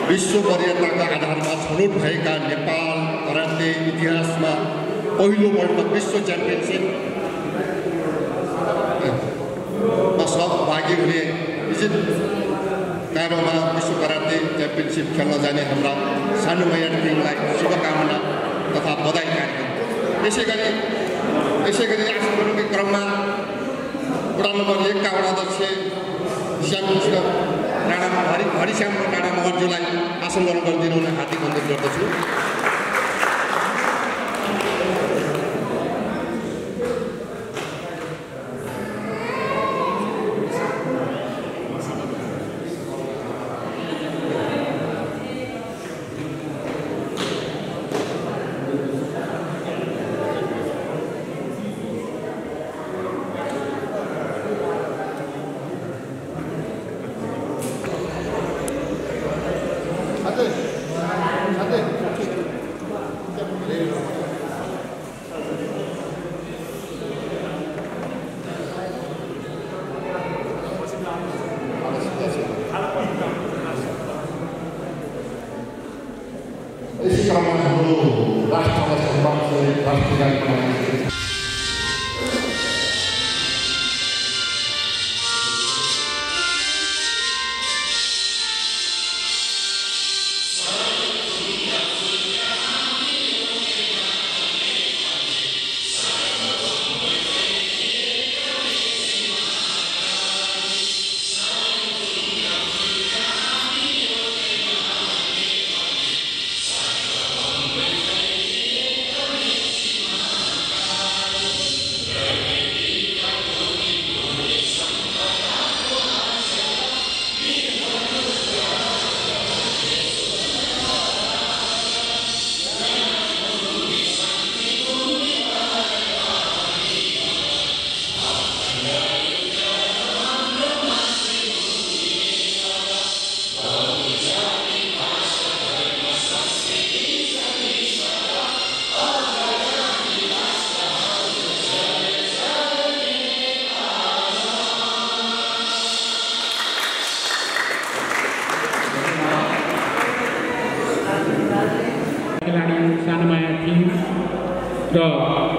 विश्व पर्यटनका आधारमा छनौट भएका नेपाल कराटे इतिहासमा पहिलो पल्ट विश्व च्याम्पियनसिपमा सहभागी हुने कारोमा विश्व कराटे च्याम्पियनसिप खेल्न जाने हाम्रा सानोमया टिमलाई शुभकामना तथा बधाई कार्यक्रम। यसै गरी आसन गर्नुको क्रममा वडा नम्बर 1 का वडाध्यक्ष श्यामकृष्ण राणा हरिश्याम राणा महर्जूलाई आसन ग्रहण गरिदिनु हुन हार्दिक अनुरोध गर्दछु। हाम्रो राष्ट्रलाई सम्मान राष्ट्रिय कार्यक्रम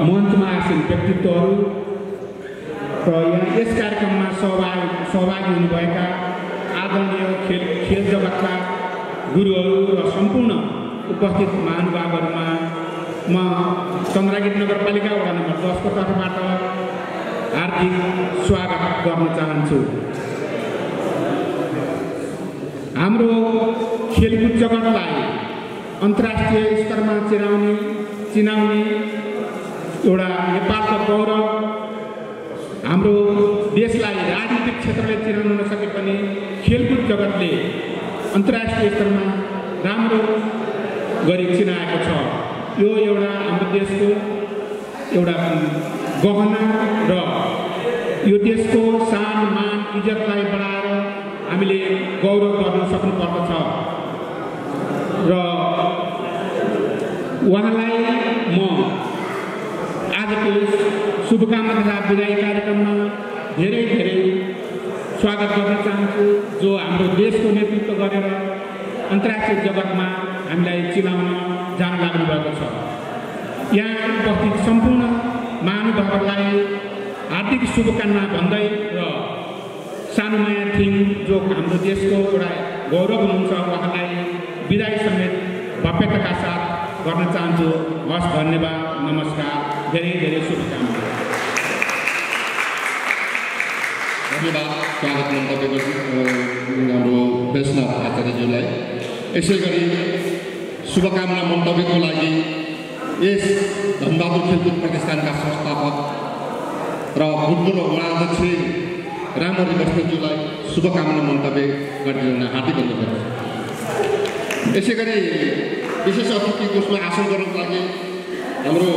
मञ्चमा आसीन व्यक्तित्वहरू र यहाँ यस कार्यक्रममा सहभागी हुनुभएका आदरणीय खेल जगतका गुरुहरू र सम्पूर्ण उपस्थित महानुभावहरूमा म चन्द्रगिरी नगरपालिका वडा नम्बर 10 को तर्फबाट हार्दिक स्वागत गर्न चाहन्छु। हाम्रो खेलकुद जगतलाई अन्तर्राष्ट्रिय स्तरमा चिनाउने एउटा नेपालको गौरव, हाम्रो देशलाई राजनीतिक क्षेत्रले चिनाउन नसके पनि खेलकुद जगतले अन्तर्राष्ट्रिय स्तरमा राम्रो गरी चिनाएको छ। यो एउटा हाम्रो देशको एउटा गहना र यो देशको सान मान इज्जतलाई बढाएर हामीले गौरव गर्न सक्नुपर्दछ र उहाँलाई म आजको शुभकामना तथा विदाई कार्यक्रममा धेरै स्वागत गर्न चाहन्छु, जो हाम्रो देशको नेतृत्व गरेर अन्तर्राष्ट्रिय जगतमा हामीलाई चिनाउन जान लाग्नु भएको छ। यहाँ उपस्थित सम्पूर्ण महानुभावहरूलाई हार्दिक शुभकामना भन्दै र सानुमाया थिङ जो हाम्रो देशको एउटा गौरव हुनुहुन्छ उहाँलाई विदाई समेत भव्यताका साथ गर्न चाहन्छु। हस्, धन्यवाद, नमस्कार, धेरै शुभकामना। धन्यवाद स्वागत मन्तव्य गर्छु हाम्रो वैष्णव आचार्यज्यूलाई। यसै गरी शुभकामना मन्तव्यको लागि यस धनबहादुर खेलकुद प्रतिष्ठानका संस्थापक र भूतपूर्व वडाध्यक्ष रामहरि बस्नेतज्यूलाई शुभकामना मन्तव्य गरिदिन हार्दिक अनुरोध गर्छु। यसै गरी विशेष अतिथिको उसमा आसन गर्नको लागि हाम्रो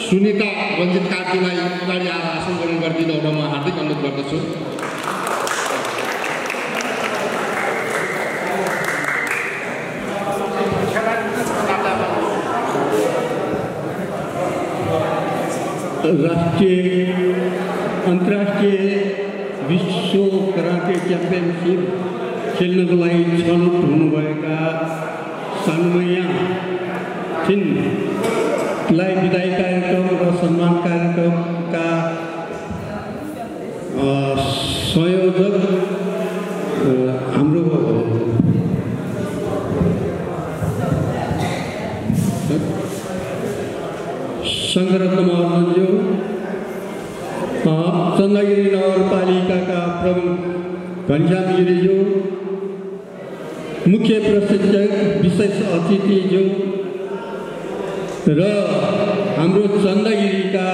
सुनिता रञ्जित कार्कीलाई अगाडि आएर आसन ग्रहण गरिदिनु हुन म हार्दिक अनुरोध गर्दछु। राष्ट्रिय अन्तर्राष्ट्रिय विश्व कराटे च्याम्पियनसिप खेल्नको लागि छनौट हुनुभएका सानुमैया थिङलाई विदाई कार्यक्रम र सम्मान कार्यक्रमका संयोजक हाम्रो शङ्कररत्न महर्जनज्यू, चन्द्रगिरी नगरपालिकाका प्रमुख घनश्याम गिरिज्यू, मुख्य प्रशिक्षक विशेष अतिथिज्यू र हाम्रो चन्द्रगिरीका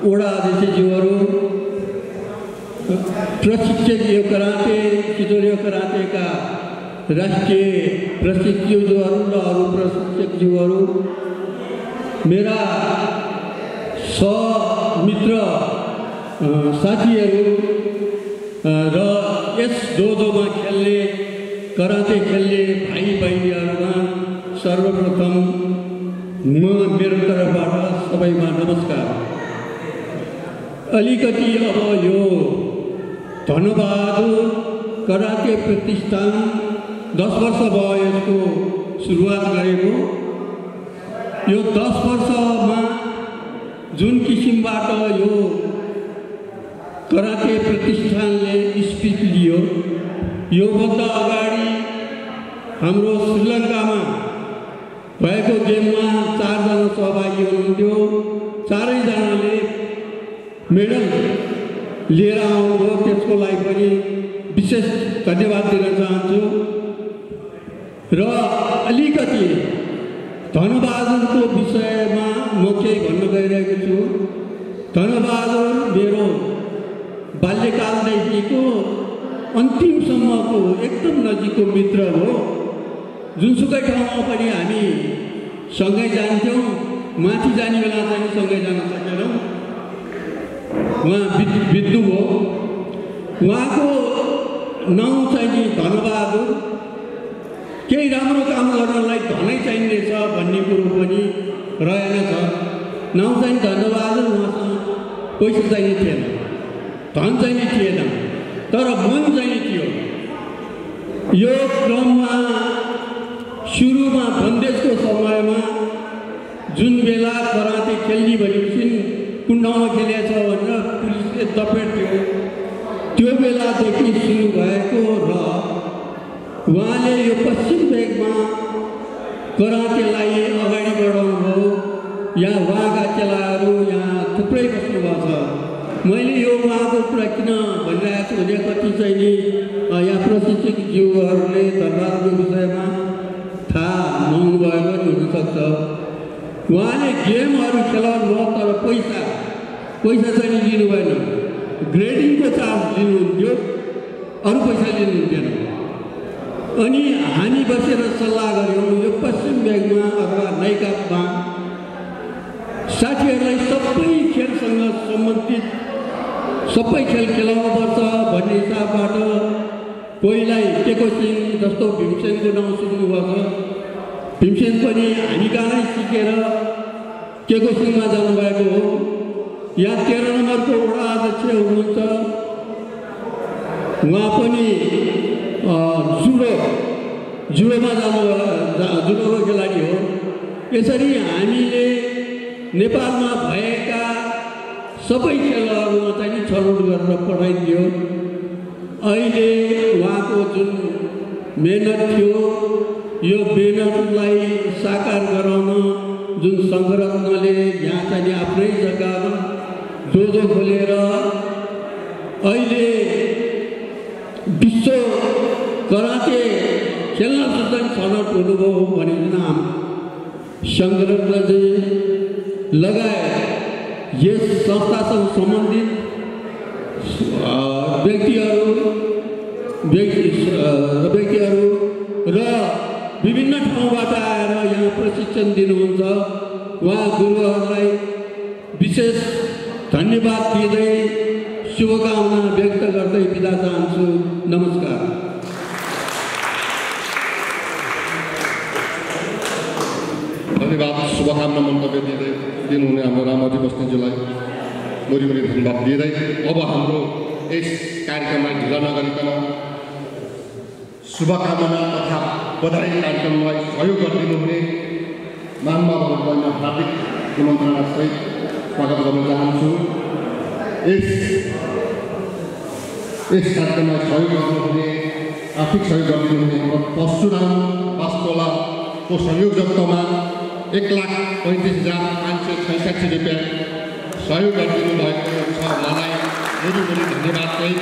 वडा अध्यक्षज्यूहरू, प्रशिक्षक यो कराटे किशोर कराटेका राष्ट्रिय प्रशिक्षकज्यूहरू र अरू प्रशिक्षकज्यूहरू, मेरा सहमित्र साथीहरू र यस डोजोमा खेल्ने कराटे खेल्ने भाइ बहिनीहरूमा सर्वप्रथम मेरो तर्फबाट सबैमा नमस्कार। अलिकति अब यो धनबहादुर कराटे प्रतिष्ठान 10 वर्ष भयो यसको सुरुवात गरेको। यो 10 वर्षमा जुन किसिमबाट यो कराटे प्रतिष्ठानले स्पिच लियो, योभन्दा अगाडि हाम्रो श्रीलङ्कामा भएको गेममा 4 जना सहभागी हुनुहुन्थ्यो। 4 जनाले मेडल लिएर आउनुभयो। त्यसको लागि पनि विशेष धन्यवाद दिन चाहन्छु। र अलिकति धनबहादुरको विषयमा म केही भन्न गइरहेको छु। धनबहादुर मेरो बाल्यकालदेखिको अन्तिमसम्मको एकदम नजिकको मित्र हो। जुनसुकै ठाउँमा पनि हामी सँगै जान्थ्यौँ। माथि जाने बेला चाहिँ सँगै जान सकेनौँ। उहाँ बित्नु भयो। उहाँको नाउँ चाहिँ धनबहादुर। केही राम्रो काम गर्नलाई धनै चाहिनेछ भन्ने कुरो पनि रहेनछ। नाउँ चाहिँ धनबहादुर। उहाँसँग पैसा चाहिने थिएन, धन चाहिने थिएन, तर मन चाहिने थियो। यो क्रममा सुरुमा बन्देजको समयमा जुन बेला कराटे खेल्ने भनेपछि कुन ठाउँमा खेलेछ भनेर पुलिसले दपेट्यो, त्यो बेलादेखि सुरु भएको र उहाँले यो पश्चिम भेगमा कराटेलाई अगाडि बढाउनुभयो। यहाँ उहाँका चेलाहरू यहाँ थुप्रै बस्नुभएको छ। मैले यो उहाँको कुरा किन भनिरहेको छु भने कति चाहिँ नि यहाँ प्रशिक्षक जीवहरूले धनबहादुरको विषयमा थाहा नहुनुभएको हुनसक्छ। उहाँले गेमहरू खेलाउनु भयो, तर पैसा चाहिँ लिनु भएन। ग्रेडिङको चार्ज लिनुहुन्थ्यो, अरू पैसा लिनुहुन्थेन। अनि हामी बसेर सल्लाह गऱ्यौँ यो पश्चिम भेगमा अथवा नाइकापमा साथीहरूलाई सबै खेलसँग सम्बन्धित सबै खेल खेलाउनुपर्छ भन्ने हिसाबबाट कोहीलाई टेको सिंह जस्तो भीमसेनको नाउँ सुन्नुभएको छ। भीमसेन पनि हामी कहाँ सिकेर टेको सिंहमा जानुभएको हो। यहाँ 13 नम्बरको वडा अध्यक्ष हुनुहुन्छ। उहाँ पनि जुडोमा जुडोको खेलाडी हो। यसरी हामीले नेपालमा भएका सबै खेलहरूमा चाहिँ छनौट गरेर पठाइदियो। अहिले उहाँको जुन मेहनत थियो, यो मेहनतलाई साकार गराउन जुन सङ्घरत्नले यहाँ चाहिँ आफ्नै जग्गामा डोजो खोलेर अहिले विश्व कराटे खेल्न सुझाइ छनौट हुनुभयो भने सङ्घरत्नले लगायत यस संस्थासँग सम्बन्धित व्यक्तिहरू र विभिन्न ठाउँबाट आएर यहाँ प्रशिक्षण दिनुहुन्छ। उहाँ गुरुहरूलाई विशेष धन्यवाद दिँदै शुभकामना व्यक्त गर्दै बिदा चाहन्छु। नमस्कार। धन्यवाद। शुभकामना मन्तव्य दिनुहुने हाम्रो रामजी बस्नेतज्यूलाई मुरी धन्यवाद दिँदै अब हाम्रो यस कार्यक्रमलाई ढिला नगरिकन शुभकामना तथा बधाई कार्यक्रमलाई सहयोग गरिदिनुहुने महानुभावहरूलाई हार्दिक निमन्त्रणासहित स्वागत गर्न चाहन्छु। यस कार्यक्रमलाई सहयोग गर्नुहुने आर्थिक सहयोग गरिदिनुहुने हाम्रो परशुराम वास्तोलाको संयोजकत्वमा 1,35,566 रुपियाँ सहयोग गरिदिनु भएको छ। उहाँलाई मुरी धन्यवाद सहित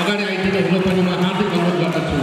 अगाडि आइदिनु हुन पनि म हार्दिक अनुरोध गर्दछु।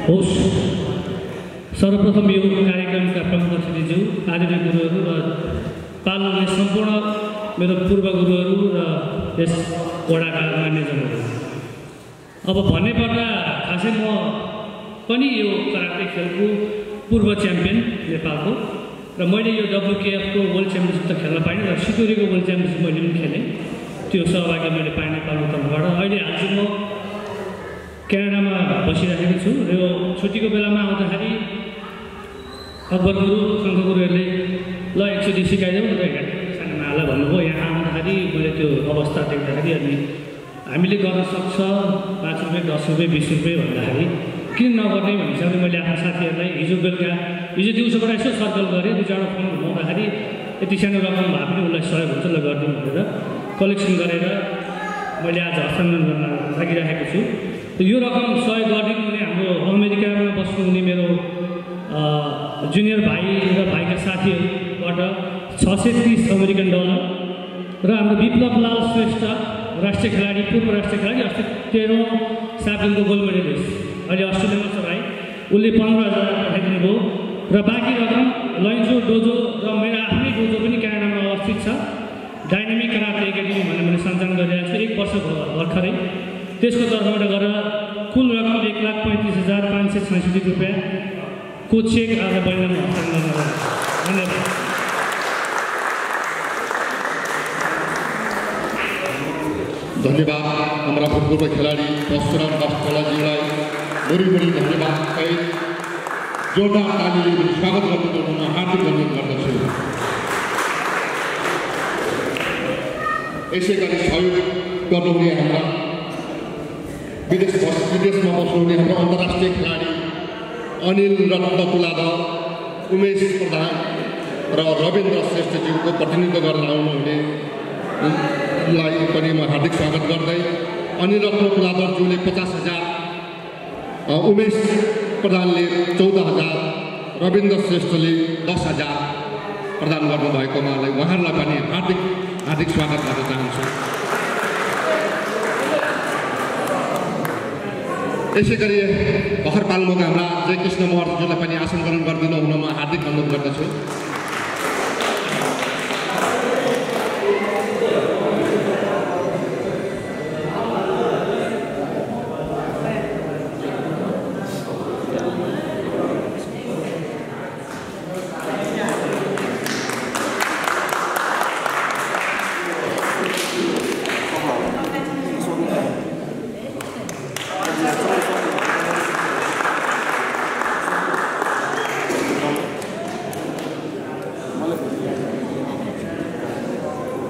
होस्। सर्वप्रथम यो कार्यक्रमका प्रमुख अतिथिज्यू, आदरणीय गुरुहरू र पाल्ने सम्पूर्ण मेरो पूर्व गुरुहरू र यस वडाका मान्यजनहरू। अब भन्नुपर्दा खासै म पनि यो कराटे खेलको पूर्व च्याम्पियन नेपालको र मैले यो WKF को वर्ल्ड च्याम्पियनसिप त खेल्न पाइनँ र सिटोरीको वर्ल्ड च्याम्पियनसिप मैले पनि खेलेँ। त्यो सहभागी मैले पाएँ नेपालको तर्फबाट। अहिले आज म क्यानाडामा बसिरहेको छु र यो छुट्टीको बेलामा आउँदाखेरि अकबर गुरु शङ्कर गुरुहरूले ल एकचोटि सिकाइदेऊ न सानोमालाई भन्नुभयो। यहाँ आउँदाखेरि मैले त्यो अवस्था देख्दाखेरि अनि हामीले गर्न सक्छ 5 रुपियाँ 10 रुपियाँ 20 रुपियाँ भन्दाखेरि किन नगर्ने भन्ने हिसाबले मैले आफ्नो साथीहरूलाई हिजो दिउँसोबाट यसो सर्कल गरेँ। 2-4 फोन घुमाउँदाखेरि यति सानो रकम भए पनि उसलाई सहयोग हुन्छ ल गरिदिउँ भनेर कलेक्सन गरेर मैले आज हस्तान्तरण गर्न लागिरहेको छु। यो रकम सहयोग गरिदिनु हुने हाम्रो अमेरिकामा बस्नुहुने मेरो जुनियर भाइ र भाइका साथीहरूबाट $630 अमेरिकन र हाम्रो विप्लव लाल श्रेष्ठ राष्ट्रिय खेलाडी पूर्व राष्ट्रिय खेलाडी अस्ति 13औं साबुनको गोल्ड मेडलिस्ट अहिले अस्ट्रेलियामा छ भाइ, उसले 15,000 पठाइदिनु भयो र बाँकी रकम लैन्जो डोजो र मेरो आफ्नै डोजो पनि क्यानाडामा अवस्थित छ डाइनामिक कराटे एकाडेमी भनेर मैले सञ्चालन गरिरहेको छु 1 वर्ष भर्खरै। त्यसको तर्फबाट गरेर कुल रकम 1,35,566 रुपियाँ को चेक आज बैनामा हस्तान्तरण गरेँ। धन्यवाद। धन्यवाद हाम्रा भूतपूर्व खेलाडी परशुराम दासकोलाजीलाई बढी धन्यवाद सहित जोरदार तालीले स्वागत गर्नुपर्ने हार्दिक अनुरोध गर्दछु। यसै गरी सहयोग गर्नुहुने हाम्रा विदेशमा बस्नुहुने हाम्रो अन्तर्राष्ट्रिय खेलाडी अनिल रत्न तुलाधर, उमेश प्रधान र रविन्द्र श्रेष्ठज्यूको प्रतिनिधित्व गर्न आउनुहुने लाई पनि म हार्दिक स्वागत गर्दै अनिल रत्न तुलाधरज्यूले 50,000, उमेश प्रधानले 14,000, रविन्द्र श्रेष्ठले 10,000 प्रदान गर्नुभएकोमा उहाँहरूलाई पनि हार्दिक स्वागत गर्न चाहन्छु। यसै गरी भर्खर पाल्नुका हाम्रा जयकृष्ण महर्जीलाई पनि आसन ग्रहण गरिदिनु हुन म हार्दिक अनुरोध गर्दछु।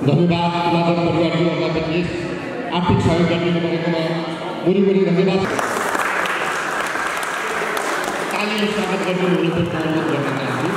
धन्यवाद तुलाधर परिवारज्यूहरूलाई पनि आर्थिक सहयोग गरिदिनु भएकोमा बढी धन्यवाद। तालीले स्वागत गरिदिनु हुने पनि अनुरोध गर्न चाहन्छु।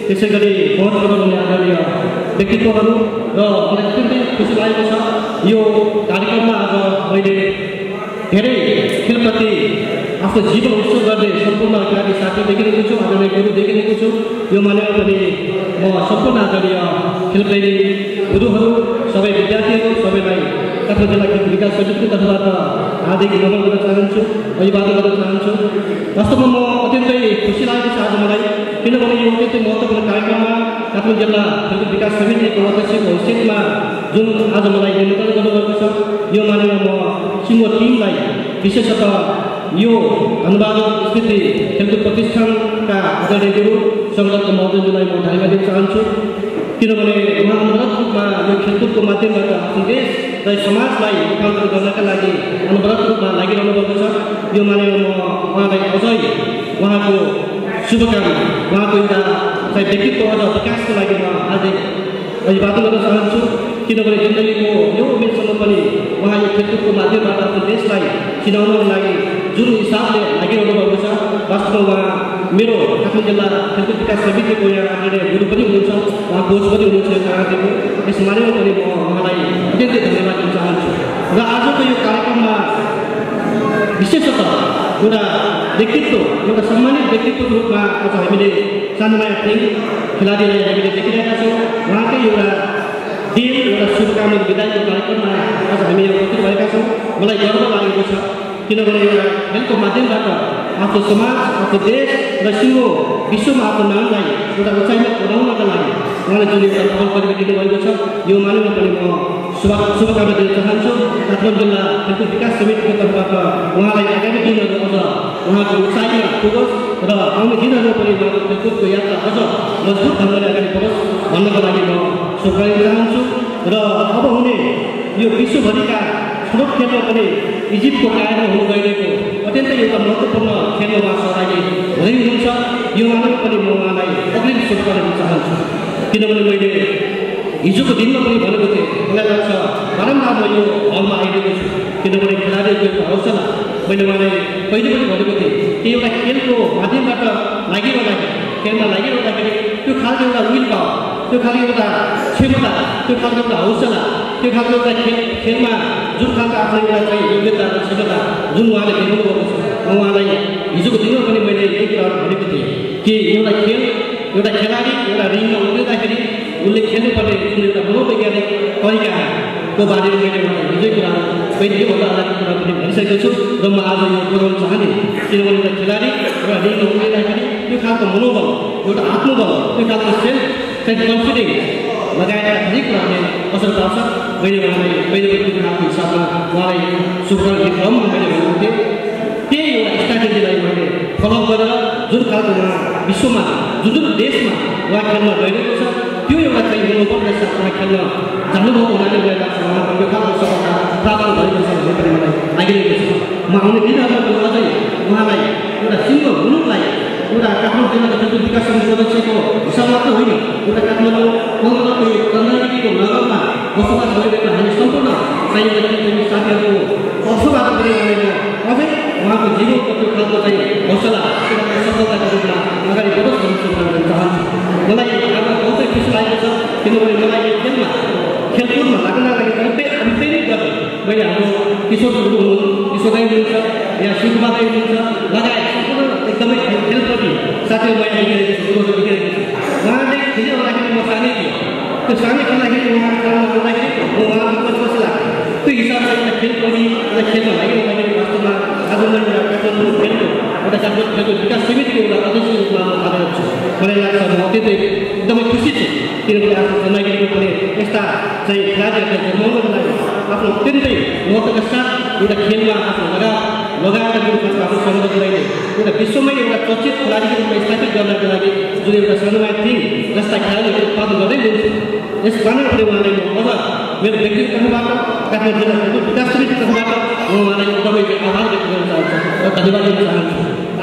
त्यसै गरी बहुत आदरणीय व्यक्तित्वहरू र मलाई अत्यन्तै खुसी लागेको छ यो कार्यक्रममा आज मैले धेरै खेलप्रति आफ्नो जीवन उत्सर्ग गर्ने सम्पूर्ण खेलाडी साथी देखिरहेको छु, आदरणीय गुरु देखिरहेको छु। यो मानेर पनि म सम्पूर्ण आदरणीय खेलप्रेमी गुरुहरू, सबै विद्यार्थीहरू सबैलाई काठमाडौँ जिल्ला खेल विकास समितिको तर्फबाट हार्दिक नमन गर्न चाहन्छु, अभिवादन गर्न चाहन्छु। वास्तवमा म अत्यन्तै खुसी लागेको छ आज मलाई, किनभने यो अत्यन्तै महत्त्वपूर्ण कार्यक्रममा काठमाडौँ जिल्ला खेलकुद विकास समितिको अध्यक्षको हैसियतमा जुन आज मलाई निमन्त्रण गर्नुभएको छ, यो मानेर म सिङ्गो टिमलाई विशेषतः यो धनबहादुर स्मृति खेलकुद प्रतिष्ठानका आदरणीय गुरु संलग्न महोदयज्यूलाई म धन्यवाद दिन चाहन्छु, किनभने उहाँ अनवरत रूपमा यो खेलकुदको माध्यमबाट आफ्नो देश र समाजलाई रूपान्तरण गर्नका लागि अनवरत रूपमा लागिरहनु भएको छ। यो मानेर म उहाँलाई अझै उहाँको शुभकामना, उहाँको एउटा व्यक्तित्व अझ विकासको लागि म हार्दिक अभिवादन गर्न चाहन्छु, किनभने जिन्दगीको यो उमेरसम्म पनि उहाँ यो खेलकुदको माध्यमबाट आफ्नो देशलाई चिनाउनको लागि जुन हिसाबले लागिरहनु भएको छ, वास्तवमा उहाँ मेरो काठमाडौँ जिल्ला खेलकुद विकास समितिको यहाँ आदरणीय गुरु पनि हुनुहुन्छ, उहाँ कोच पनि हुनुहुन्छ यो कार्यक्रमको। यस मानेर पनि म उहाँलाई अत्यन्तै धन्यवाद दिन चाहन्छु। र आजको यो कार्यक्रममा विशेषतः एउटा व्यक्तित्व, एउटा सम्मानित व्यक्तित्वको रूपमा आज हामीले सानोमाया थिङ खेलाडीलाई हामीले देखिरहेका छौँ। उहाँकै एउटा दिन, एउटा शुभकामना विदायको कार्यक्रममा आज हामी यहाँ उपस्थित भएका छौँ। मलाई गर्व लागेको छ, किनभने एउटा खेलको माध्यमबाट आफ्नो समाज, आफ्नो देश र सिङ्गो विश्वमा आफ्नो नामलाई एउटा उचाइमा पुर्याउनका लागि उहाँले जुन एउटा पहल गरिदिनु दिनुभएको छ, यो मानेर पनि म शुभकामना दिन चाहन्छु। काठमाडौँ जिल्ला खेलकुद विकास समितिको तर्फबाट उहाँलाई आगामी दिनहरू अझ उहाँको उचाइमा पुगोस् र आउने दिनहरू पनि उहाँको खेलकुदको यात्रा अझ मजबुत ढङ्गले अगाडि बढोस् भन्नको लागि म शुभकामना दिन चाहन्छु। र अब हुने यो विश्वभरिका स्रोत खेलमा पनि इजिप्टको कायरमा हुनु गइरहेको अत्यन्तै एउटा महत्त्वपूर्ण खेलमा उहाँ सहभागी हुँदै हुनुहुन्छ। यो मानेर पनि म उहाँलाई अग्रिम शुभकामना दिन चाहन्छु, किनभने मैले हिजोको दिनमा पनि भनेको थिएँ, मलाई लाग्छ बारम्बार म यो हलमा आइरहेको छु, किनभने खेलाडीहरूको एउटा हौसला मैले उहाँलाई पहिले पनि भनेको थिएँ कि एउटा खेलको माध्यमबाट लागिरहँदाखेरि, खेलमा लागिरहँदाखेरि त्यो खालको एउटा विल पावर, त्यो खालको एउटा क्षमता, त्यो खालको एउटा हौसला, त्यो खालको एउटा खेलमा जुन खालको आफ्नो एउटा चाहिँ योग्यता र क्षमता जुन उहाँले देखाउनु भएको छ, उहाँलाई हिजोको दिनमा पनि मैले यही कुरा भनेको थिएँ कि एउटा खेल, एउटा खेलाडी एउटा रिङमा उक्लिँदाखेरि उसले खेल्नुपर्ने जुन एउटा मनोवैज्ञानिक तरिकाको बारेमा मैले उहाँलाई हिजै कुरा मैले योभन्दा अगाडि कुरा पनि भनिसकेको छु र म आज यो पुर्याउन चाहने, किनभने एउटा खेलाडी एउटा रिङमा उक्लिँदाखेरि त्यो खालको मनोबल, एउटा आत्मबल, त्यो खालको सेल्फ कन्फिडेन्स लगायतका धेरै कुराहरूले असर पार्छ। मैले उहाँलाई पहिले पनि कुराको हिसाबमा उहाँलाई शुभकामना दिन क्रममा मैले भनेको थिएँ, त्यही एउटा स्ट्राटेजीलाई मैले फलो गरेर जुन खालको उहाँ विश्वमा जुन जुन देशमा उहाँ खेल्न गइरहेको छ, त्यो एउटा चाहिँ मनोबलका साथ उहाँ खेल्न जानुभएको हुनाले मलाई लाग्छ उहाँको यो खालको सफलता प्राप्त भएको छ भन्ने पनि मलाई लागिरहेको छ। म आउने दिनहरूमा पनि अझै उहाँलाई एउटा सिङ्गो मुलुकलाई एउटा काठमाडौँ जिल्लाको खेलकुद विकास समिति सदस्यको हिसाब मात्र होइन, एउटा काठमाडौँ चन्द्रगिरीको नगरमा बसोबास गरिरहेको हामी सम्पूर्ण चाहिँ खेलप्रेमी साथीहरूको तर्फबाट पनि उहाँले अझै उहाँको जीवनको त्यो खालको चाहिँ हौसला, सफलताको रूपमा अगाडि बढोस् भन्ने शुभकामना दिन चाहन्छु। मलाई आज बहुतै खुसी लागेको छ, किनभने मलाई यो खेलमा खेलकुदमा लाग्नका लागि प्रेरित गर्ने मैले हाम्रो किशोर गुरु हुनुहुन्छ, किशोर दाइ हुनुहुन्छ, यहाँ शिवकुमार दाइ हुनुहुन्छ, लगायत सम्पूर्ण एकदमै खेलप्रति साथीहरू मैले देखिरहेको छु, गुरुहरू देखिरहेको छु। उहाँले खेलिरहँदाखेरि म सानै थिएँ, त्यो सानै खेल्दाखेरि उहाँको काममा गर्दाखेरि म उहाँको पछि लाग्थेँ। त्यो हिसाबले एउटा खेलप्रेमी एउटा खेलमा लागिरहँदाखेरि वास्तवमा आज म एउटा काठमाडौँ खेलको एउटा काठमाडौँ खेलकुद विकास समितिको एउटा अध्यक्षको रूपमा म कार्यरत छु। मलाई लाग्छ म अत्यन्तै एकदमै खुसी छु, किनभने आफ्नो चन्द्रगिरीको पनि यस्ता चाहिँ खेलाडीहरूलाई जन्माउनको लागि आफ्नो अत्यन्तै महत्त्वका साथ एउटा खेलमा आफ्नो लगाएर जुन खालको आफ्नो सङ्गठनलाई एउटा विश्वमै एउटा चर्चित खेलाडीको रूपमा स्थापित गर्नको लागि जुन एउटा सानोमाया थिङ जस्ता खेलाडीहरू उत्पादन गर्दै हुनुहुन्छ, यस कारणले पनि उहाँलाई म अझ मेरो व्यक्तिगत तर्फबाट काठमाडौँ जिल्ला खेलकुद विकास समिति तर्फबाट म उहाँलाई एकदमै आभार व्यक्त गर्न चाहन्छु र धन्यवाद दिन चाहन्छु।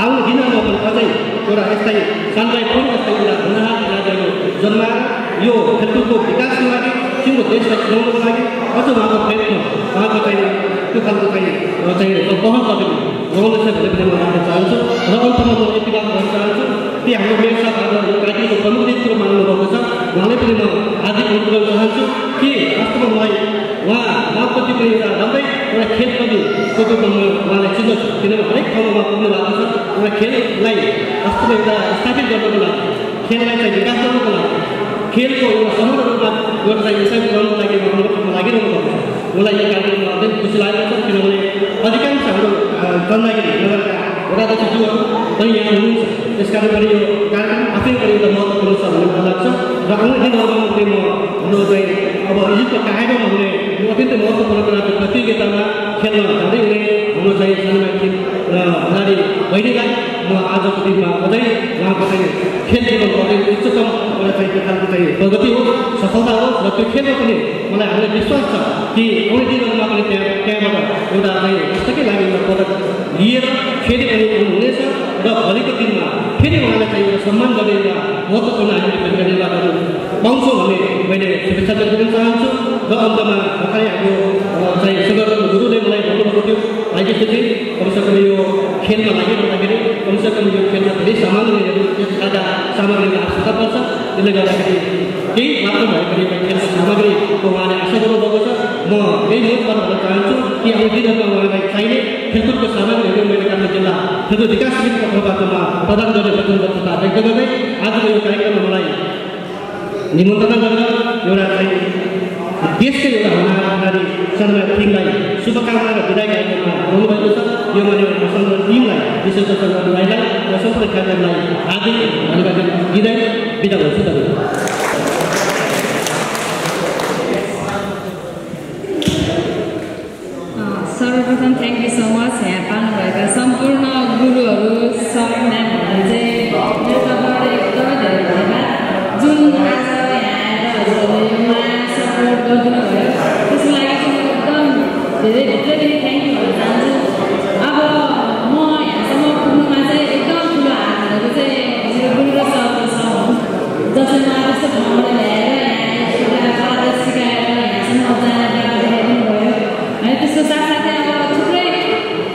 आउने दिनमा पनि अझै एउटा यस्तै सानोमाया थिङ जस्तै एउटा हुनहार खेलाडीहरू जन्माएर यो खेलकुदको विकासको लागि, सिङ्गो देशलाई चिनाउनको लागि अझ उहाँको प्रयत्न, उहाँको चाहिँ त्यो खालको चाहिँ पहल कदमी लगाउनेछ भन्ने पनि म भन्न चाहन्छु। र अन्तमा म यति बात भन्न चाहन्छु कि हाम्रो मेयर साहब आज यो कार्यक्रमको प्रमुख नेतृत्व मान्नुभएको छ, उहाँलाई पनि म हार्दिक अनुरोध गर्न चाहन्छु कि उहाँलाई चिन्दछु, किनभने हरेक ठाउँमा उहाँ पुग्नु भएको छ। एउटा खेललाई वास्तवमा एउटा स्थापित गर्नको लागि, खेललाई चाहिँ विकास गर्नको लागि, खेलको एउटा समग्र रूपमा एउटा चाहिँ स्थापित गर्नको लागि उहाँले लागिरहनु भएको छ। उहाँलाई यो कार्यक्रममा अत्यन्त खुसी लागेको छ, किनभने अधिकांश हाम्रो चन्दागिरी नगरका वडाध्यक्षज्यूहरू पनि यहाँ हुनुहुन्छ। त्यसकारण पनि यो कार्यक्रम आफै पनि एउटा महत्त्वपूर्ण छ भन्ने मलाई लाग्छ। र आउने दिनहरूमा पनि म हाम्रो चाहिँ अब इजिप्टको कायरोमा हुने यो अत्यन्त महत्त्वपूर्ण प्रतियोगितामा खेल्न जाँदै हुने हाम्रो चाहिँ सानोमाई टिम र खेलाडी बहिनीलाई म आजको दिनमा अझै उहाँको चाहिँ खेल जीवनको अत्यन्त उच्चतम एउटा चाहिँ त्यो खालको चाहिँ प्रगति होस्, सफलता होस्। र त्यो खेलमा पनि मलाई हामीलाई विश्वास छ कि आउने दिनहरूमा पनि त्यहाँबाट एउटा चाहिँ राष्ट्रकै लागि एउटा पदक लिएर फेरि पनि हुनेछ। र भोलिको दिनमा फेरि उहाँलाई चाहिँ एउटा सम्मान गर्ने एउटा महत्त्वपूर्ण हामीले निर्वाचन पाउँछौँ भन्ने मैले शुभेच्छा व्यक्त गर्न चाहन्छु। र अन्तमा भर्खरै हाम्रो चाहिँ सगरको गुरुले मलाई भन्नुभएको थियो, आइकेपछि कमसेकम यो खेलमा लागिरहँदाखेरि कमसेकम यो खेलमा धेरै सामग्रीहरू त्यस खालका सामग्रीको आवश्यकता पर्छ। त्यसले गर्दाखेरि केही मात्र भए पनि खेलको सामग्रीको उहाँले आशा गर्नुभएको छ। म यही नोटबाट भन्न चाहन्छु कि आउने दिनहरूमा उहाँलाई चाहिने खेलकुदको सामग्रीहरू मैले काठमाडौँ जिल्ला खेलकुद विकास समितिको तर्फबाट प्रदान गर्ने वचनबद्धता व्यक्त गर्दै आजको यो कार्यक्रममा मलाई निमन्त्रणा गरेर एउटा चाहिँ देशकै एउटा हुनारी सानोमाई टिमलाई शुभकामना र विदाय कार्यक्रममा बोल्नुभएको छ। यो मैले सम्पूर्ण टिमलाई विशेष गरी भाइलाई र सम्पूर्ण कार्यक्रमलाई हार्दिक धन्यवाद दिँदै बिदा गर्छु। सर्वप्रथम थ्याङ्क यू सो मच। यहाँ पाल्नुभएका सम्पूर्ण गुरुहरू, सर म्यामहरूलाई चाहिँ मेरो तर्फबाट एकदमै धेरै धन्यवाद। जुन आज यहाँ आएर हजुरहरूले उहाँ सपोर्ट गरिदिनु भयो त्यसको लागि चाहिँ म एकदम धेरै भित्रदेखि थ्याङ्क यू भन्न चाहन्छु। अब म यहाँसम्म पुग्नुमा चाहिँ एकदम ठुलो हात भनेको चाहिँ मेरो गुरु र सरको छ भनौँ, जसले मलाई त्यस्तो ठाउँबाट ल्याएर यहाँ एउटा आदर्श सिकाएर यहाँसम्म जाने बाटो देखाइदिनु भयो है। त्यसको साथसाथै अब थुप्रै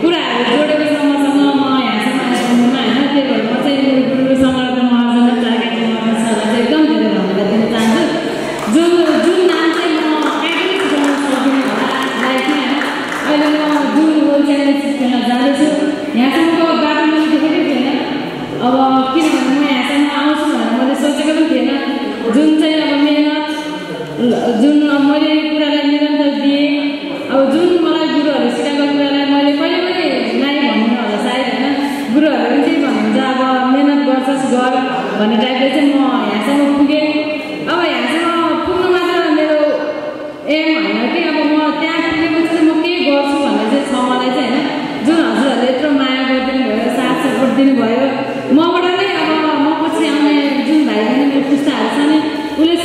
कुराहरू जोडेको छ मसँग म यहाँसम्म आइपुग्नुमा होइन। त्यही भएर म चाहिँ मेरो गुरु सम्राट महाराज चारकाजी महाराज सरलाई चाहिँ एकदम धेरै धन्यवाद दिन चाहन्छु। जुन नाम चाहिँ म कहीँ सिकाउन सक्दिनँ होला लाइफ होइन। अहिले म जुन वर्ल्ड च्याम्पियनसिप खेल्न जाँदैछु, यहाँसम्मको बाटो मैले देखेकै थिएन। अब किनभने म यहाँसम्म आउँछु भनेर मैले सोचेको पनि थिएन। जुन चाहिँ अब मेहनत, जुन मैले यो कुरालाई निरन्तर दिएँ, अब जुन मलाई गुरुहरूले सिकाएको कुरालाई मैले कहिले पनि नाइ भन्दिनँ होला सायद होइन। गुरुहरूले पनि त्यही भन्नुहुन्छ, अब मेहनत गर्छस् गर भन्ने टाइपले चाहिँ म यहाँसम्म पुगेँ। अब यहाँसम्म पुग्नु मात्र मेरो एम होइन कि अब म त्यहाँ पुगेपछि चाहिँ म के गर्छु भन्ने चाहिँ छ मलाई चाहिँ होइन। जुन हजुरहरूले यत्रो माया गरिदिनु भयो, साथ सपोर्ट दिनुभयो, मबाट नै अब म पछि आउने जुन भाइ बहिनी मेरो पुस्ताहरू छ नि उसले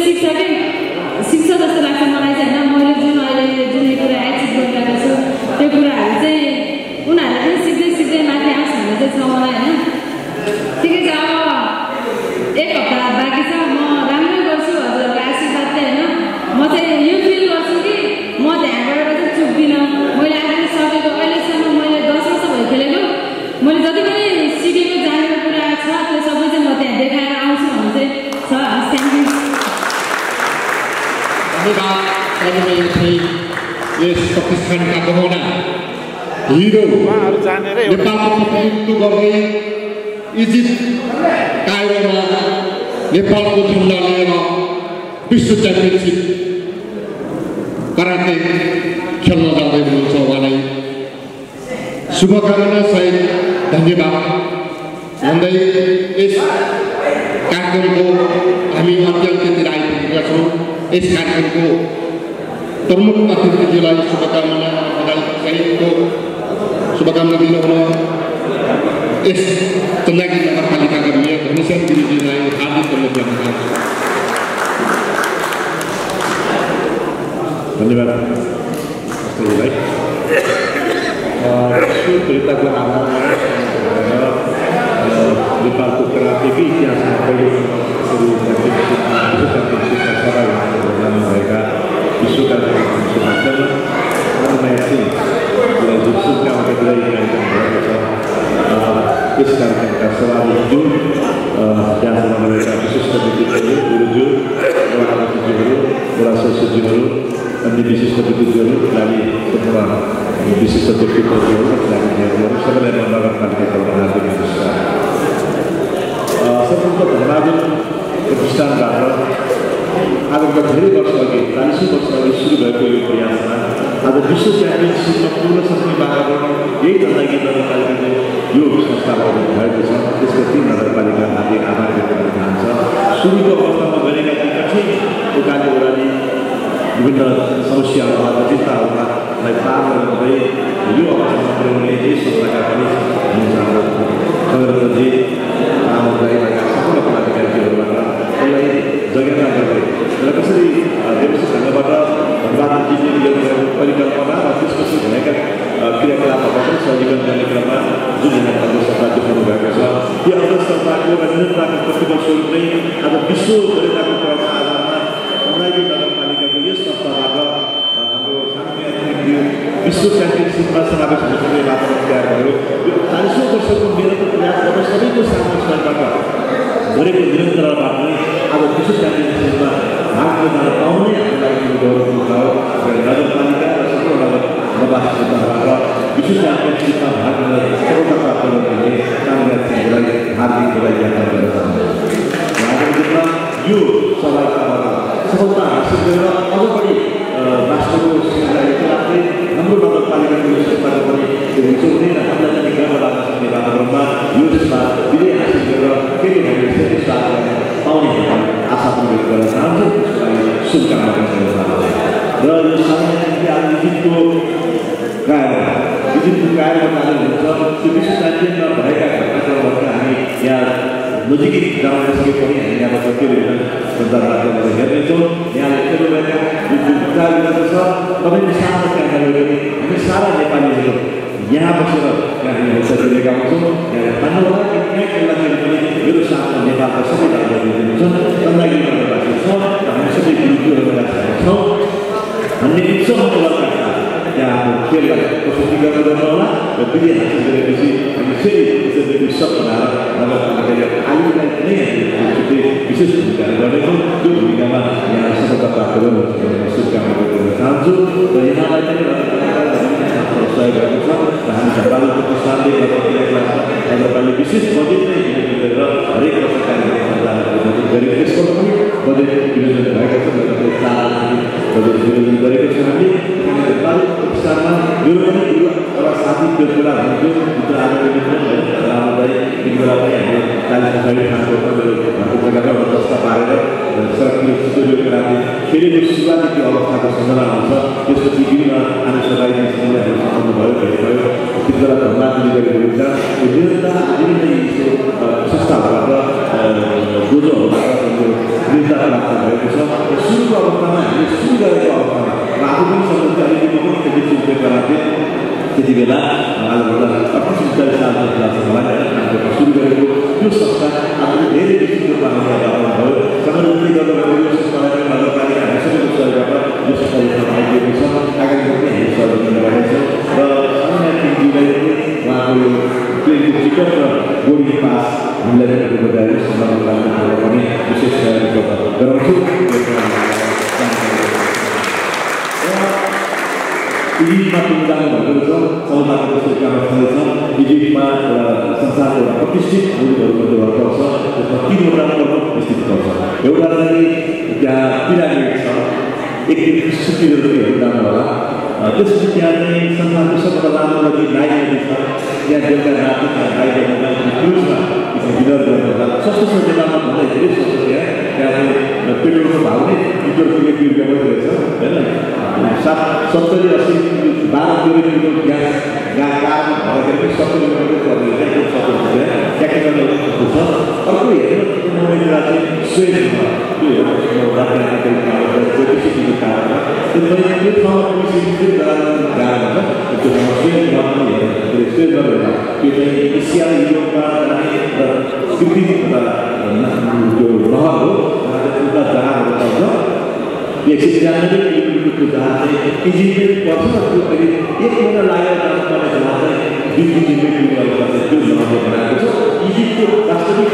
शिक्षा जस्तो लाग्छ मलाई चाहिँ होइन। मैले जुन अहिले जुन यो कुरा एचिभ गरिरहेको छु त्यो कुराहरू चाहिँ उनीहरूले पनि सिक्दै सिक्दै माथि आओस् भन्ने चाहिँ छ मलाई होइन। ठिकै छ, अब एक हप्ता बाँकी छ, म राम्रै गर्छु हजुरहरूको आशीर्वाद चाहिँ होइन। म चाहिँ यो फिल गर्छु कि म त्यहाँबाट चाहिँ चुक्दिनँ। मैले आफूले सकेको अहिलेसम्म मैले 10 वर्ष भयो खेलेको, मैले जति पनि सिकेको जानेको कुरा छ त्यो सबै चाहिँ म त्यहाँ देखाएर आउँछु भन्ने चाहिँ छ। Thank you. धन्यवाद। यस प्रतिष्ठानका गहना हिरो नेपालको प्रतिनिधित्व गर्दै इजिप्ट कायरोमा नेपालको झन्डा लिएर विश्व च्याम्पियनसिप कराटे खेल्न जाँदै हुनुहुन्छ। उहाँलाई शुभकामना सहित धन्यवाद भन्दै यस कार्यक्रमको हामी अन्त्यतिर आइपुगेका छौँ। यस कार्यक्रमको प्रमुख अतिथिज्यूलाई शुभकामना सहितको शुभकामना दिनुहुन यस चन्दागिरी नगरपालिकाका मेयर घनश्याम गिरिजीलाई हार्दिक धन्यवाद दिन चाहन्छु। धन्यवाद कृतज्ञ आभार नेपालको कराटेकै इतिहासमा पहिलो च्याम्पियनसिपमा जानुभएका विश्वका माध्यममा सानोमाई शुभकामना दिँदै कार्यक्रम भएको छ। यस कार्यक्रमका सभापतिज्यू, त्यहाँ जानुभएका विशिष्ट व्यक्तित्वहरू, गुरुज्यू, वडाध्यक्षज्यूहरू, वडा सदस्यज्यूहरू, अन्य विशिष्ट व्यक्तित्वहरू, लागि विशिष्ट व्यक्तित्वहरू यो संस्थाबाट भएको छ। त्यसको 3 नगरपालिकामाथि आभार व्यक्त गर्न चाहन्छ। सुरुको अवस्थामा गरेका ती कठिन उकाली ओह्राली विभिन्न समस्याहरूमा चिन्ताहरूलाई पार गर्दै यो अवस्थामा पुर्याउने यस संस्थाका पनि सगरजी आमालाई सम्पूर्ण पदाधिकारीहरूबाट यसलाई जगेर्ना गर्दै र कसरी व्यवस्थित ढङ्गबाट धनबाद जिल्ला परिकल्पना र त्यसपछि भएका क्रियाकलापबाट सहजीकरण गर्ने क्रममा जुन यहाँको सरकार देखाउनु भएको छ त्यो अवस्थाको र निरन्तरताको प्रतिबद्ध स्वरूप नै आज विश्व वरियताको क्रममा आधारमा कर्णाली नगरपालिकाको यस संस्थाबाट हाम्रो विश्व च्याम्पियनसिपमा समावेश हुने वातावरण तयार भयो। यो 40औं वर्षको मेहनतको प्रयासबाट सबैको सामूहिक सहयोगबाट गरेको निरन्तरताबाट नै आज विश्व च्याम्पियनसिपमा भाग लिन पाउने हाम्रो लागि गौरवपूर्ण भयो। नगरपालिका र सम्पूर्ण नगरवासीहरूबाट विश्व च्याम्पियनसिपमा भाग लिन सफलता प्राप्त गर्ने कामगारहरूलाई हार्दिक बधाई ज्ञापन गर्न चाहन्छु। आगामी दिनमा यो सहभागिताबाट सफलता हासिल गरेर अझ बढी राष्ट्रको सेवालाई राख्दै हाम्रो नगरपालिकाको यो संस्थाको पनि जोड्ने र हामीलाई पनि गर्व लाग्न सक्ने वातावरणमा यो देशमा विजय हासिल गरेर फेरि हामीले धेरै स्वाद पाउने आशा पनि व्यक्त गर्न चाहन्छु। त्यसको लागि शुभकामना पनि दिन चाहन्छु। र यो सामान्य आज इजिप्टको कायरमा जानु हुन्छ त्यो विश्व च्याम्पियनमा भएका घटनाक्रमहरू हामी यहाँ नजिकै जान सके पनि हामी यहाँबाट टेलिभिजन सञ्चार माध्यमबाट हेर्नेछौँ। यहाँले खेल्नुभएका जुन विचारहरू छ तपाईँले सानो क्यामेरा पनि हामी सारा नेपालीहरू यहाँ बसेर यहाँ हामी हेर्छ दिएका हुन्छौँ। यहाँ भन्नुहोला कि यहाँ खेल्दाखेरि पनि मेरो साथमा नेपालका सबै दाजुभाइ हुनुहुन्छ, चन्दागिरी नगरवासी छ र हामी सबै गुरुजीहरू छौँ भन्ने उत्सवका यहाँ हाम्रो खेललाई प्रस्तुतिकरण गर्नुहोला र विजय हासिल गरेपछि हामी फेरि त्यसरी उत्सव बनाएर नगरपालिकाले आयुलाई नै हामीले विशेष भूमिका गर्नेछौँ। त्यो भूमिकामा यहाँ सफलता प्राप्त गर्नुहोस् भन्ने शुभकामना व्यक्त गर्न चाहन्छु। र यहाँलाई पनि सहयोग गरेको छ र हामी झन्डाको प्रतिष्ठानले नगरपालिकाले विशेष बजेट नै गरेर हरेक वर्ष कार्यक्रम सञ्चालन गरेको त्यसको पनि बजेट विनियोजन भएको छ। बजेट विनियोजन गरेको छ हामीले प्रतिष्ठानमा यो पनि एउटा साथी त्यो कुरा हुन्थ्यो मित्र आदरणीय मित्र रामलाई एक बेला पनि हामीले 40-60 खानाको घरको जग्गामा व्यवस्था पारेर सडकले सुरु राख्ने फेरि यो सुरुवाती अवस्थाको सम्झना आउँछ। त्यसपछि विभिन्न आने सरकारी समस्याहरू समाउनु भयो भेट्नुभयो त्यति बेला धन्यवाद पनि गरेको हुन्छ। यो निरन्तर विभिन्न संस्थाहरूबाट बोझोहरूबाट निरन्तर प्राप्त भएको छ। सुरुको अवस्थामा हामीले सुरु गरेको अवस्थामा आफू पनि सम्बन्धित अलिकति पनि त्यति उपयोग गराएको त्यति बेला आजभन्दा 38-40 सालको सुरु गरेको त्यो संस्था आफूले धेरै विस्तृत रूपमा आउनुभयो। संगठनले गर्नुभएको यो संस्थालाई नगरपालिका हामी सबैको सहयोगबाट यो संस्था आइदिएको छ। आगामी पनि हामी सहयोग गर्ने गर्नेछौँ र सामान्यजीलाई उहाँको ट्रेनको टिकट र बोर्डिङ पास हामीलाई पनि सम्मान पनि विशेष सहयोग गराउँछु। इजिप्टमा पनि जानुभएको छ, सौदाको त्यसको काम छँदैछ। इजिप्टमा संसारको एउटा प्रतिष्ठित मुलुकहरूमध्ये भएको छ। त्यसमा 3वटा प्रमुख स्थित पर्छ। एउटा चाहिँ त्यहाँ पिरामिड छ, एक सुकिलो पनि जानु होला। त्यसपछि त्यहाँ चाहिँ संसारको सबभन्दा लामो नदी नाइल नदी छ। त्यहाँ बेलुका राति नाइल नदी क्रुजमा डिनर गर्नु होला। सस्तो छ नेपालमा भन्दा धेरै सस्तो त्यहाँ चाहिँ पेट्रोलको भाउ नै लिटर ₹1 मात्रै रहेछ होइन। 70-80 ₹12 ग्यास गाडीमा भर्दाखेरि पनि 70 रुपियाँ पर्ने टेक्निकल छ। अर्को हेर्नु कुरा चाहिँ स्वेटमा त्यो हेर्नु त्यो कारणमा त्यो ठाउँमा पनि गाह्रो हुन्छ। त्यो ठाउँमा स्वेटमा पनि हेर्नु स्वेट गरेर त्यो चाहिँ एसिया युरोपमा कृत्रिम त्यो रहर हो उता जहाजहरू चल्छ। 193 किलोमिटरको जहाज चाहिँ इजिप्टमै पर्छ। त्यो अहिले 1 महिना लागेर जानुपर्ने जहाज चाहिँ 2-3 किलोमिटर त्यो जहाजले बनाएको छ। इजिप्टको वास्तविक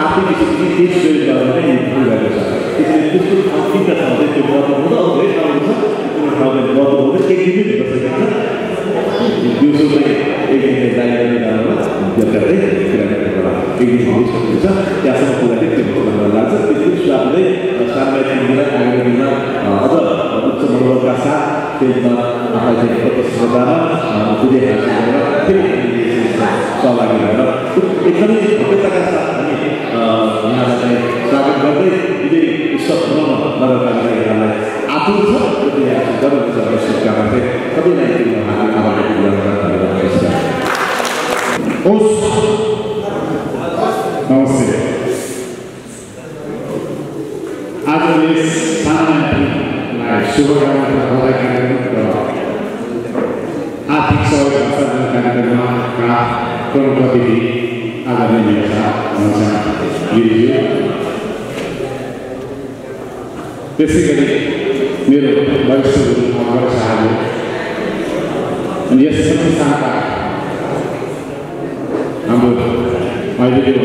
आर्थिक स्थिति त्यस सुरु गरेर नै भएको छ। त्यसैले त्यस्तो तिनवटा ठाउँ चाहिँ त्यो बदल हुँदा धेरै ठाउँ छ। त्यो ठाउँमा बदल हुँदै 1 दिन नै भेट्न सकिन्छ। दिउँसो चाहिँ 1 दिन जागिरले जानुमा बेलुकाकै एक दिन हुन सक्नुहुन्छ। त्यहाँसम्म पुग्दाखेरि त्यो लाग्छ। त्यसको स्वादले सामान्य दिनलाई आगामी दिनमा अझ उच्च मनोबलका साथ त्यसमा आफूलाई चाहिँ प्रतिस्पर्धामा विजय हासिल गरेर फेरि सहभागी एकदमै भव्यताका साथ हामी यहाँलाई चाहिँ स्वागत गर्दै विजय उत्सव मनाउन नगरपालिकालाई आतुर छ र यहाँ गर्नुहुन्छ भन्ने शुभकामना चाहिँ सबैलाई हार्दिक आभार व्यक्त नमस्ते। आज यस सामान्यलाई शुभकामना बधाई कार्यक्रम र आर्थिक सहयोग हस्तान्तरण कार्यक्रमका प्रमुख अतिथि आदरणीय गिरिज्यू, त्यसै गरी मेरो वरिष्ठ गुरु अमर शाहले अनि यस संस्थानका हाम्रो अहिलेको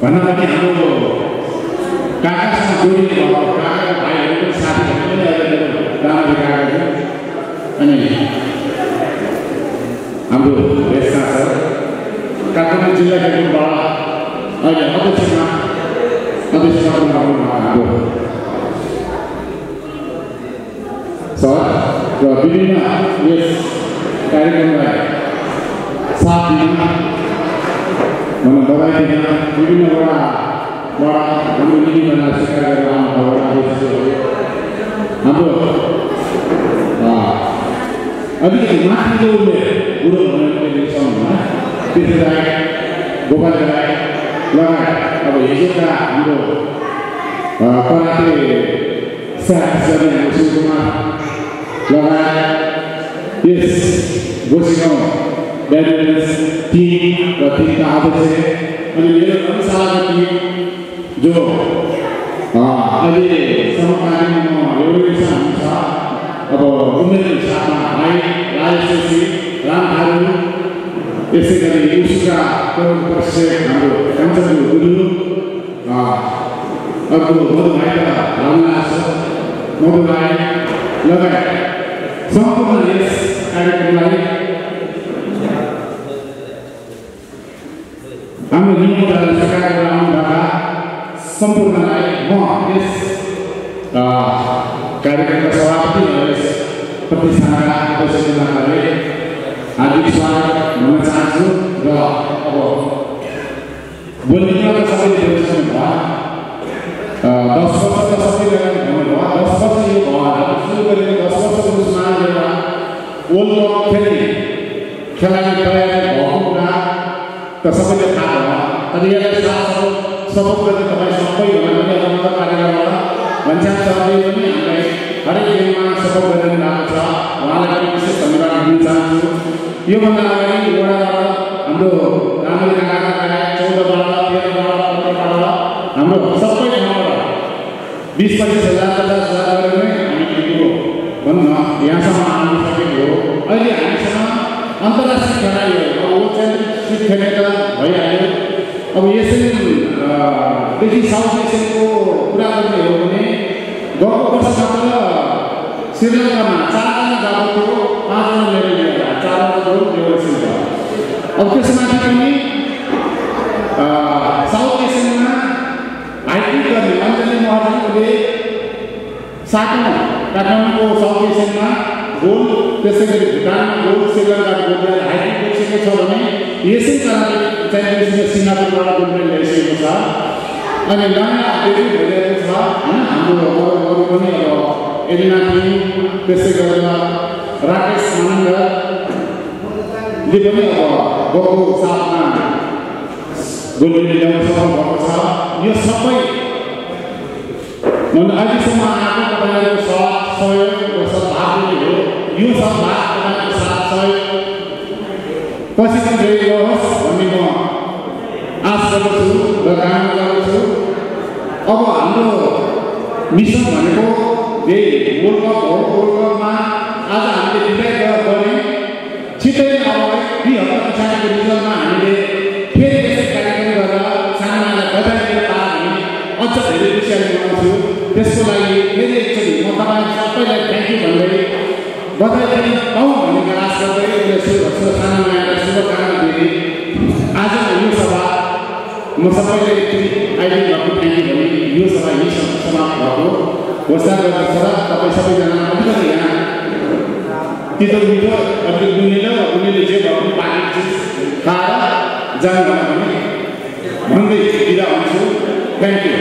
भन्न पनि हाम्रो काकासँग जोडिनु भएको काका भाइहरूको साथीहरू पनि अहिले राम्रो काका छ। अनि हाम्रो देशमा छ काठमाडौँ जिल्लाबाट अहिले अध्यक्षमा हाम्रो सर र विभिन्न यस कार्यक्रमलाई साथ दिन बधाई दिन विभिन्न वडाबाट हाम्रो निधिमा स्वीकार गरेर हाम्रो अलिकति माथिल्लो बुढो हुने समूहमा पृथ्वीराज गोपाल राई लगायत अब हिजोका हाम्रो कराते साथी शिवकुमार लगायत यस गोसीगाउँ ब्याडमिन्टन टिम र टिमका अध्यक्ष अनि मेरो अनुसारको टिम जो अहिले समकालीन एउटा हुन्छ अब उमेरको हिसाबमा भाइ राजेश राम थारू, यसै गरी उसका प्रशिक्षक हाम्रो कान्छन गुरु, अर्को मधुभाइ र भावना मधुभाइ लगायत सम्पूर्ण यस कार्यक्रमलाई हाम्रो नियमलाई स्वीकार गरेर आउनुभएका सम्पूर्णलाई म यस कार्यक्रमका सभापति र यस प्रतिष्ठानका अध्यक्षलाई हार्दिक स्वागत भन्न चाहन्छु। र अब बोल्नेमा त सबैले बोलिसक्नु भयो, 10 वर्ष त सबैले भन्नुभयो, 10 वर्ष यो भएर सुरु गरेको 10 वर्षको उसमा एउटा वर्ल्ड कप खेलाडी तयार भएको कुरा त सबैले थाहा भयो। तर यसलाई सपोर्ट गर्ने तपाईँ सबै भन्ने नगर कार्यक्रमबाट भन्छन् सरले पनि हामीलाई हरेक गेममा सपोर्ट गरेर गएको छ, उहाँलाई पनि विशेष धन्यवाद दिन चाहन्छु। योभन्दा अगाडि वडाबाट हाम्रो राम्रो काका 14बाट 13बाट 15बाट हाम्रो सबै ठाउँबाट 20-25 हजार 50 हजार गरेर नै हामी भन्न यहाँसम्म आउन सकेको हो। अहिले हामीसँग अन्तर्राष्ट्रिय खेलाडीहरू अब च्याम्पियनसिप खेल्ने त भइहाल्यो। अब एसियनदेखि साउथ एसियनको कुरा गर्ने हो भने गएको वर्ष मात्र श्रीलङ्कामा 4जना गएको थियो, 5जना मेडल लिएर 4जना गोल्ड एउटा सिल्भर। अब त्यसमाथि पनि साउथ एसियनमा हाइकिङ गर्ने अञ्जली महर्जीले 7औं काठमाडौँको साउथ एसियनमा गोल्ड, त्यसै गरी भुटानमा गोल्ड, श्रीलङ्काको गोल्ड ल्याएर हाइकिङ गरिसकेको छ भने एसियन कराटे च्याम्पियनसिपमा सिङ्गापुरबाट गोल्ड मेडल ल्याइसकेको छ। अनि लम्बा डेब्यु भइरहेको छ होइन। हाम्रो अरू पनि अब एलिना टिम, त्यसै गरेर राकेश आनन्दले पनि अब गएको साथमा गोल्ड मेडल ल्याउन सफल भएको छ। यो सबै अहिलेसम्म आएको तपाईँहरूको साथ सहयोग र सद्भावले हो। यो सद्भाव तपाईँको साथ सहयोग पछि पनि रहोस् भन्ने म आश गर्दछु र कामना गर्दछु। अब हाम्रो मिसन भनेको यही वर्ल्ड कप हो। वर्ल्ड कपमा आज हामीले डिसाइड गर्ने छिटै अब 2 हप्ता पछाडिको रिजल्टमा हामीले फेरि यसै कार्यक्रम गरेर सानालाई बधाई दिन पाए भने अझ धेरै खुसियाली मनाउँछु। त्यसको लागि फेरि एकचोटि म तपाईँ सबैलाई थ्याङ्क यू भन्दै बधाई दिन पाऊँ भन्ने आश गर्दै साना मायालाई शुभकामना दिँदै आजको यो सभा म सबैले एकचोटि अहिले भएको थ्याङ्क यू भने यो सभा यही समाप्त भएको घोषणा गर्दछ। तपाईँ सबैजना अलिकति यहाँ तितो मिठो अनि उनीले जे भए पनि बाँकी चिज खाएर जानु भने भन्दै बिदा हुन्छु। Thank you.